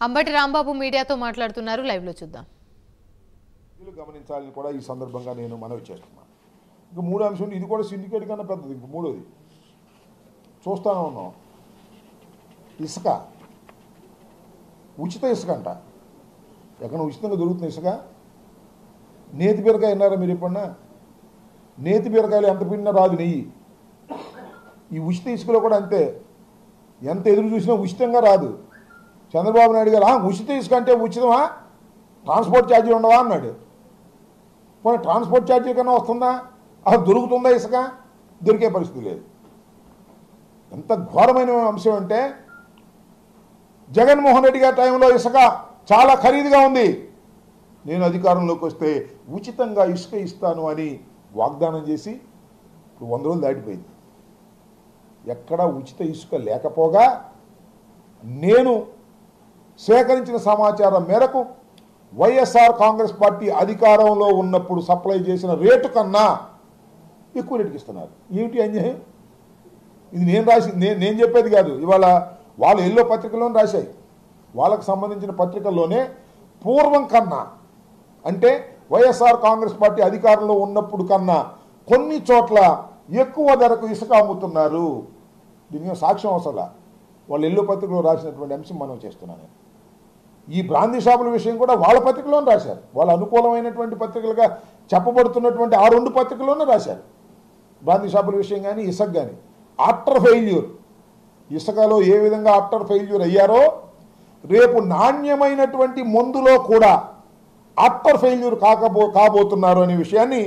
అంబటి రాంబాబు మీడియాతో మాట్లాడుతున్నారు. లైవ్ లో చూద్దాం. గమనించాలని కూడా ఈ సందర్భంగా నేను మనవి చేస్తున్నాను. ఇంకా మూడో అంశం, ఇది కూడా సిండికేట్ కన్నా పెద్దది. ఇంక మూడోది చూస్తానే ఉన్నాం. ఇసుక, ఉచిత ఇసుక అంట. ఎక్కడ ఉచితంగా దొరుకుతున్న ఇసుక. నేతి బీరకాయ విన్నారా మీరు ఎప్పుడన్నా? నేతి బీరకాయలు ఎంత పిండినా రాదు నెయ్యి. ఈ ఉచిత ఇసుకలో కూడా అంతే. ఎంత ఎదురు చూసినా ఉచితంగా రాదు. చంద్రబాబు నాయుడు గారు ఉచిత ఇసుక అంటే ఉచితమా, ట్రాన్స్పోర్ట్ ఛార్జీలు ఉండవా అన్నాడు. పోనీ ట్రాన్స్పోర్ట్ ఛార్జీ కన్నా వస్తుందా? అసలు దొరుకుతుందా ఇసుక? దొరికే పరిస్థితి లేదు. ఎంత ఘోరమైన అంశం అంటే, జగన్మోహన్ రెడ్డి గారి టైంలో ఇసుక చాలా ఖరీదుగా ఉంది. నేను అధికారంలోకి వస్తే ఉచితంగా ఇసుక ఇస్తాను అని వాగ్దానం చేసి ఇప్పుడు 100 రోజులు దాటిపోయింది. ఎక్కడా ఉచిత ఇసుక లేకపోగా నేను సేకరించిన సమాచారం మేరకు వైఎస్ఆర్ కాంగ్రెస్ పార్టీ అధికారంలో ఉన్నప్పుడు సప్లై చేసిన రేటు కన్నా ఎక్కువ రేటుకి ఇస్తున్నారు. ఏమిటి అన్యాయం? ఇది నేను చెప్పేది కాదు. ఇవాళ వాళ్ళు ఎల్లో పత్రికల్లోనే రాశాయి. వాళ్ళకు సంబంధించిన పత్రికల్లోనే పూర్వం కన్నా, అంటే వైఎస్ఆర్ కాంగ్రెస్ పార్టీ అధికారంలో ఉన్నప్పుడు కన్నా కొన్ని చోట్ల ఎక్కువ ధరకు ఇసుక అమ్ముతున్నారు. దీనికి సాక్ష్యం అవసరం. వాళ్ళు ఎల్లో పత్రికలో రాసినటువంటి అంశం మనం చేస్తున్నాను. ఈ బ్రాందీ షాపుల విషయం కూడా వాళ్ళ పత్రికలోనే రాశారు. వాళ్ళ అనుకూలమైనటువంటి పత్రికలుగా చెప్పబడుతున్నటువంటి ఆ 2 పత్రికల్లోనే రాశారు. బ్రాందీ షాపుల విషయం కానీ, ఇసుక కానీ. ఆఫ్టర్ ఫెయిల్యూర్, ఇసుకలో ఏ విధంగా ఆఫ్టర్ ఫెయిల్యూర్ అయ్యారో రేపు నాణ్యమైనటువంటి మందులో కూడా ఆఫ్టర్ ఫెయిల్యూర్ కాబోతున్నారు అనే విషయాన్ని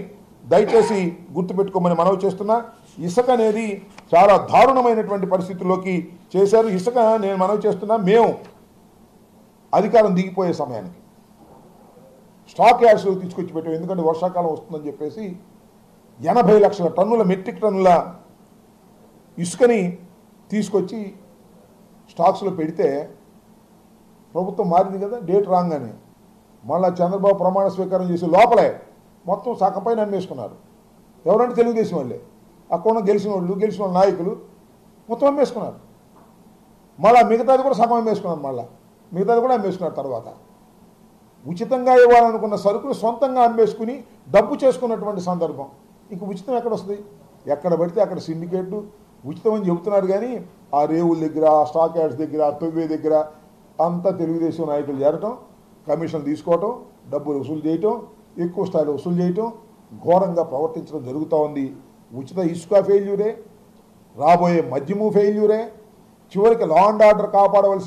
దయచేసి గుర్తుపెట్టుకోమని మనవి చేస్తున్నా. ఇసుక అనేది చాలా దారుణమైనటువంటి పరిస్థితుల్లోకి చేశారు. ఇసుక నేను మనవి చేస్తున్నా, మేము అధికారం దిగిపోయే సమయానికి స్టాక్ యార్డ్స్లో తీసుకొచ్చి పెట్టాం. ఎందుకంటే వర్షాకాలం వస్తుందని చెప్పేసి 80 లక్షల టన్నుల మెట్రిక్ టన్నుల ఇసుకని తీసుకొచ్చి స్టాక్స్లో పెడితే ప్రభుత్వం మారింది కదా, డేట్ రాగానే మళ్ళీ చంద్రబాబు ప్రమాణ స్వీకారం చేసి లోపలే మొత్తం సగంపైన అమ్మేసుకున్నారు. ఎవరంటే తెలుగుదేశం వాళ్ళే. అక్కడ గెలిచిన వాళ్ళ నాయకులు మొత్తం అమ్మేసుకున్నారు. మళ్ళీ మిగతాది కూడా సగం అమ్మేసుకున్నారు. మళ్ళీ మిగతాది కూడా అమ్మేసుకున్నారు. తర్వాత ఉచితంగా ఇవ్వాలనుకున్న సరుకులు సొంతంగా అమ్మేసుకుని డబ్బు చేసుకున్నటువంటి సందర్భం. ఇంక ఉచితం ఎక్కడ వస్తుంది? ఎక్కడ పడితే అక్కడ సిండికేట్లు ఉచితం అని చెబుతున్నారు. కానీ ఆ రేవుల దగ్గర, ఆ స్టాక్ యార్డ్స్ దగ్గర, ఆ తొవ్వే దగ్గర అంతా తెలుగుదేశం నాయకులు చేరటం, కమిషన్లు తీసుకోవటం, డబ్బులు వసూలు చేయటం, ఎక్కువ స్థాయిలో వసూలు చేయటం, ఘోరంగా ప్రవర్తించడం జరుగుతూ ఉంది. ఉచిత ఇసుక ఫెయిల్యూరే, రాబోయే మద్యము ఫెయిల్యూరే, చివరికి లా అండ్ ఆర్డర్ కాపాడవలసిన